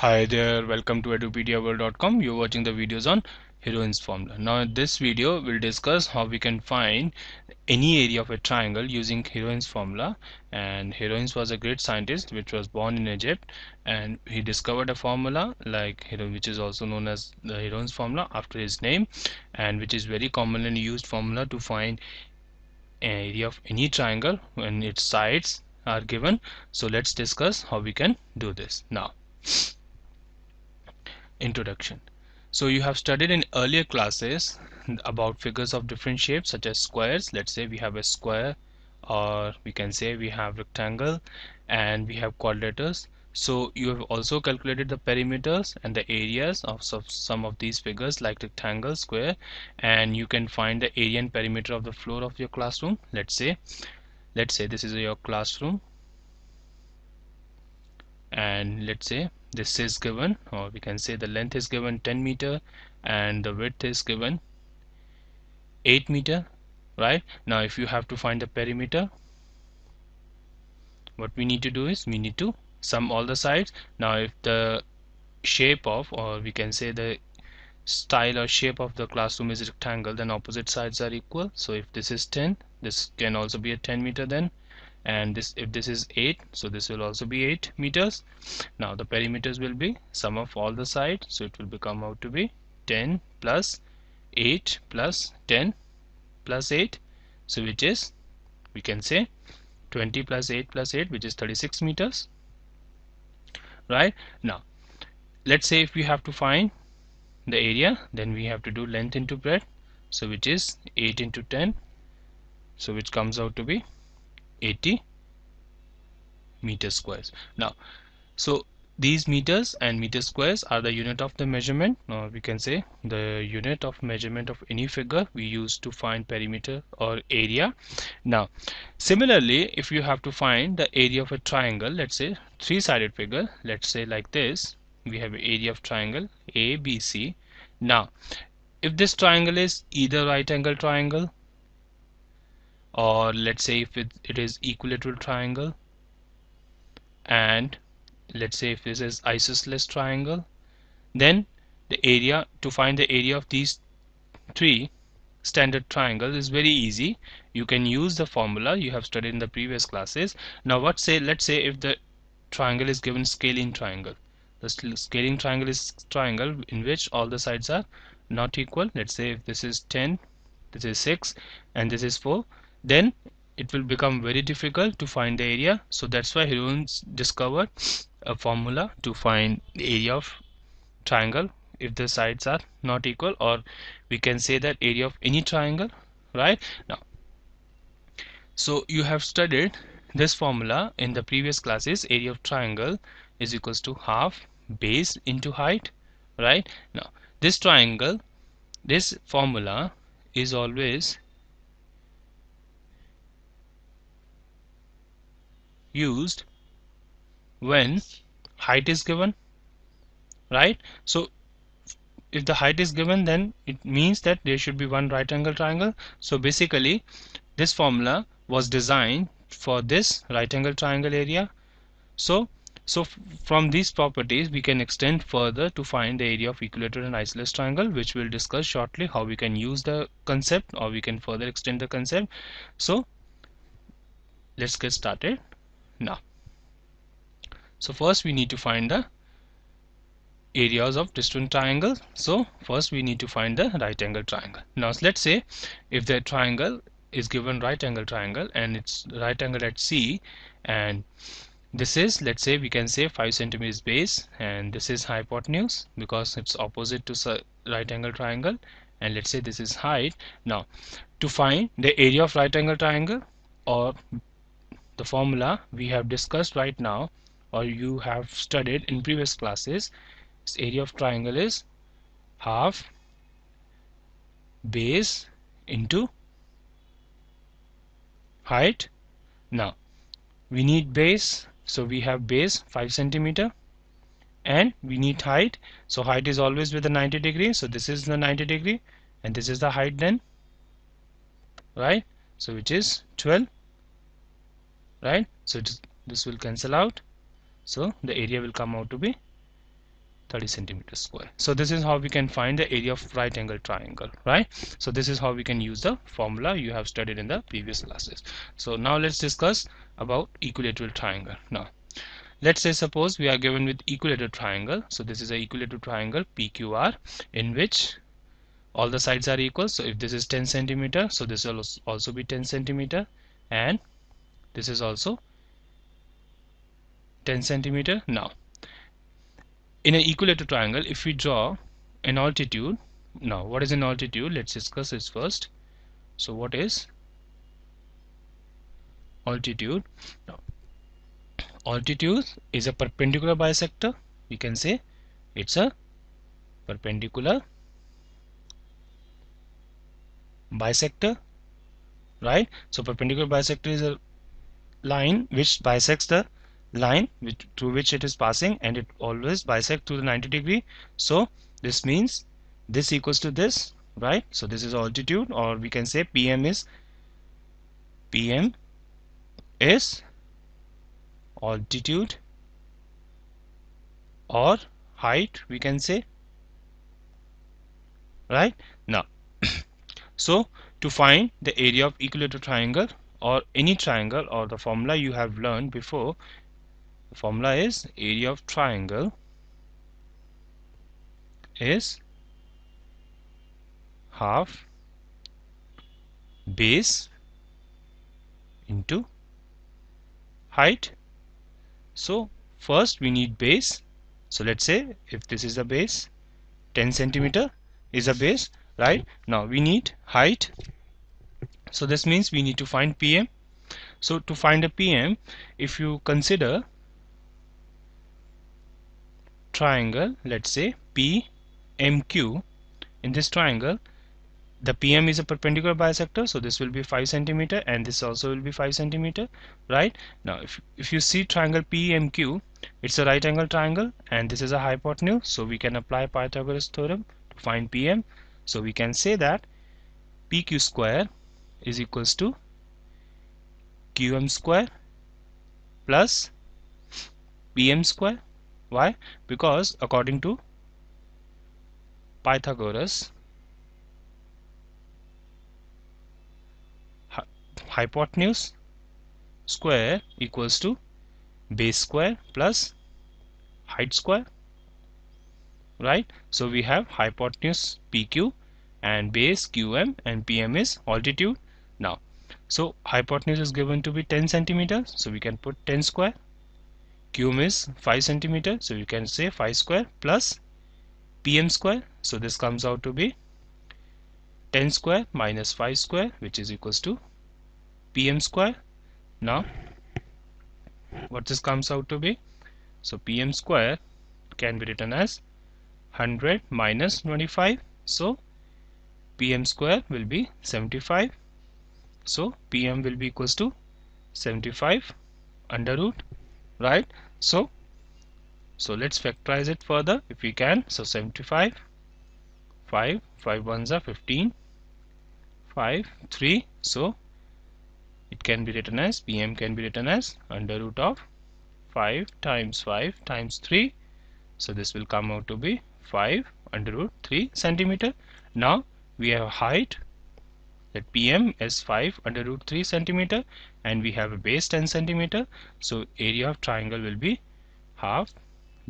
Hi there, welcome to edupediaworld.com. You're watching the videos on Heroin's formula. Now in this video we'll discuss how we can find any area of a triangle using Heroin's formula. And Heroines was a great scientist which was born in Egypt, and he discovered a formula like which is also known as the Heroin's formula after his name, and which is very commonly used formula to find an area of any triangle when its sides are given. So let's discuss how we can do this now. Introduction. So you have studied in earlier classes about figures of different shapes such as squares. Let's say we have a square, or we can say we have rectangle, and we have quadrilaters. So you have also calculated the perimeters and the areas of some of these figures like rectangle, square, and you can find the area and perimeter of the floor of your classroom. Let's say this is your classroom, and let's say this is given, or we can say the length is given 10 meter and the width is given 8 meter. Right now, if you have to find the perimeter, what we need to do is we need to sum all the sides. Now if the shape of, or we can say the style or shape of the classroom is rectangle, then opposite sides are equal. So if this is 10, this can also be a 10 meter then, and this, if this is 8, so this will also be 8 meters. Now the perimeters will be sum of all the sides, so it will become out to be 10 plus 8 plus 10 plus 8, so which is, we can say 20 plus 8 plus 8, which is 36 meters. Right now, let's say if we have to find the area, then we have to do length into breadth, so which is 8 into 10, so which comes out to be 80 meter squares. Now, so these meters and meter squares are the unit of the measurement, or we can say the unit of measurement of any figure we use to find perimeter or area. Now similarly, if you have to find the area of a triangle, let's say three-sided figure, let's say like this, we have an area of triangle ABC. Now if this triangle is either right angle triangle, or let's say if it is equilateral triangle, and let's say if this is isosceles triangle, then the area, to find the area of these three standard triangles is very easy. You can use the formula you have studied in the previous classes. Now let's say if the triangle is given scalene triangle, the scalene triangle is triangle in which all the sides are not equal. Let's say if this is 10, this is 6, and this is 4, then it will become very difficult to find the area. So that's why Heroines discovered a formula to find the area of triangle if the sides are not equal, or we can say that area of any triangle. Right now, so you have studied this formula in the previous classes. Area of triangle is equals to half base into height. Right now, this triangle, this formula is always used when height is given. Right, so if the height is given, then it means that there should be one right angle triangle. So basically this formula was designed for this right angle triangle area. So from these properties we can extend further to find the area of equilateral and isosceles triangle, which we'll discuss shortly how we can use the concept, or we can further extend the concept. So let's get started now. So first we need to find the areas of distant triangles. So first we need to find the right angle triangle. Now let's say if the triangle is given right angle triangle, and it's right angle at C, and this is, let's say we can say 5 centimeters base, and this is hypotenuse because it's opposite to right angle triangle, and let's say this is height. Now to find the area of right angle triangle, or the formula we have discussed right now, or you have studied in previous classes, area of triangle is half base into height. Now we need base, so we have base 5 centimeter, and we need height, so height is always with the 90 degree, so this is the 90 degree, and this is the height then. Right, so which is 12. Right, so this will cancel out, so the area will come out to be 30 centimeters square. So this is how we can find the area of right angle triangle, right? So this is how we can use the formula you have studied in the previous classes. So now let's discuss about equilateral triangle. Now let's say suppose we are given with equilateral triangle. So this is a equilateral triangle PQR in which all the sides are equal. So if this is 10 centimeter, so this will also be 10 centimeter, and this is also 10 centimeter. Now in an equilateral triangle, if we draw an altitude, now what is an altitude? Let's discuss this first. So what is altitude? Now altitude is a perpendicular bisector. We can say it's a perpendicular bisector, right? So perpendicular bisector is a line which bisects the line through which it is passing, and it always bisects to the 90 degree. So this means this equals to this, right? So this is altitude, or we can say PM is altitude or height, we can say, right? Now so to find the area of equilateral triangle or any triangle, or the formula you have learned before, the formula is area of triangle is half base into height. So first we need base. So let's say if this is the base, 10 centimeter is a base, right? Now we need height. So this means we need to find PM. So to find a PM, if you consider triangle, let's say PMQ, in this triangle the PM is a perpendicular bisector, so this will be 5 centimeter and this also will be 5 centimeter, right? Now if you see triangle PMQ, it's a right angle triangle and this is a hypotenuse, so we can apply Pythagoras theorem to find PM. So we can say that PQ square is equals to QM square plus PM square. Why? Because according to Pythagoras, hypotenuse square equals to base square plus height square, right? So we have hypotenuse PQ and base QM and PM is altitude. Now so hypotenuse is given to be 10 centimeters, so we can put 10 square. QM is 5 centimeters, so you can say 5 square plus PM square. So this comes out to be 10 square minus 5 square, which is equals to PM square. Now what this comes out to be? So PM square can be written as 100 minus 25. So PM square will be 75. So PM will be equals to 75 under root, right? So let's factorize it further if we can. So 75, 5 ones are 15, 5 3. So it can be written as PM can be written as under root of 5 times 5 times 3. So this will come out to be 5 under root 3 centimeter. Now we have height, that PM is 5 under root 3 centimeter, and we have a base 10 centimeter. So area of triangle will be half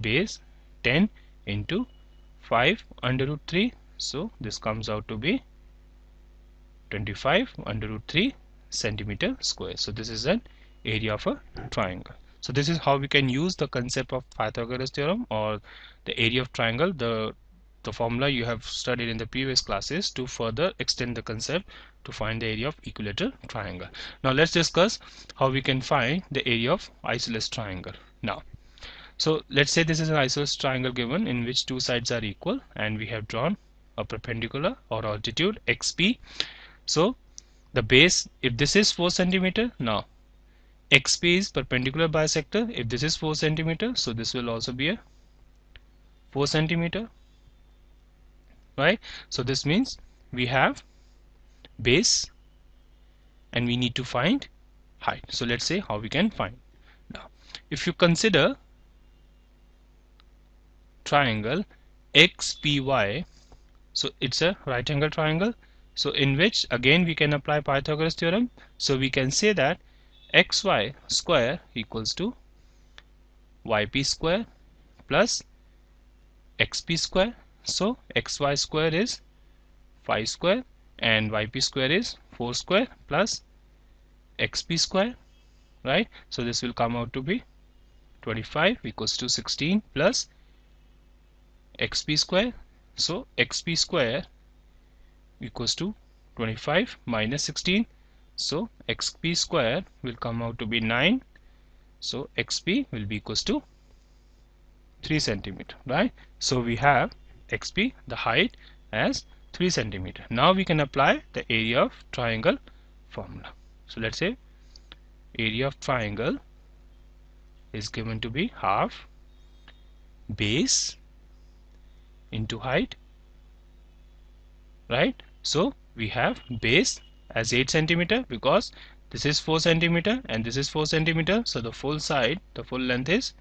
base 10 into 5 under root 3. So this comes out to be 25 under root 3 centimeter square. So this is an area of a triangle. So this is how we can use the concept of Pythagoras theorem or the area of triangle, the formula you have studied in the previous classes, to further extend the concept to find the area of equilateral triangle. Now let's discuss how we can find the area of isosceles triangle. Now so let's say this is an isosceles triangle given in which two sides are equal and we have drawn a perpendicular or altitude XP. So the base, if this is 4 centimeter, now XP is perpendicular bisector. If this is 4 centimeter, so this will also be a 4 centimeter, right? So this means we have base and we need to find height. So let's say how we can find. Now if you consider triangle XPY. So it's a right angle triangle, so in which again we can apply Pythagoras theorem. So we can say that xy square equals to yp square plus xp square. So xy square is 5 square and yp square is 4 square plus xp square, right? So this will come out to be 25 equals to 16 plus xp square. So xp square equals to 25 minus 16, so xp square will come out to be 9. So xp will be equals to 3 centimeter, right? So we have xp, the height, as 3 centimeter. Now we can apply the area of triangle formula. So let's say area of triangle is given to be half base into height, right? So we have base as 8 centimeter because this is 4 centimeter and this is 4 centimeter, so the full side, the full length is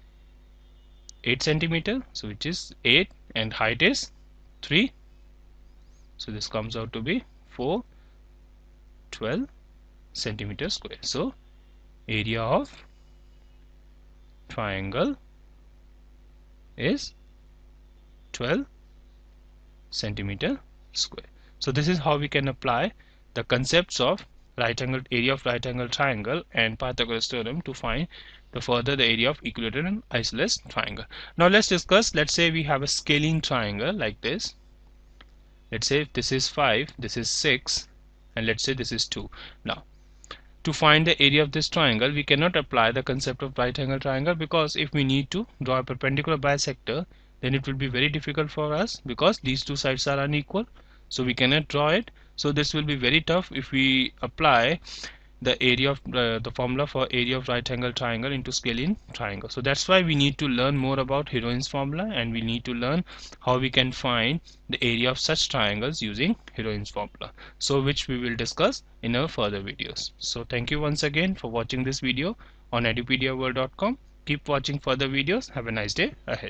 8 centimeter, so which is 8, and height is 3, so this comes out to be 412 centimeter square. So area of triangle is 12 centimeter square. So this is how we can apply the concepts of right angle, area of right angle triangle and Pythagoras theorem to find the area of equilateral and isosceles triangle. Now let's discuss, let's say we have a scalene triangle like this. Let's say if this is 5, this is 6, and let's say this is 2. Now to find the area of this triangle, we cannot apply the concept of right angle triangle, because if we need to draw a perpendicular bisector, then it will be very difficult for us because these two sides are unequal, so we cannot draw it. So this will be very tough if we apply the area of the formula for area of right angle triangle into scalene triangle. So that's why we need to learn more about Heroin's formula, and we need to learn how we can find the area of such triangles using Heroin's formula, so which we will discuss in our further videos. So thank you once again for watching this video on edupediaworld.com. Keep watching further videos. Have a nice day ahead.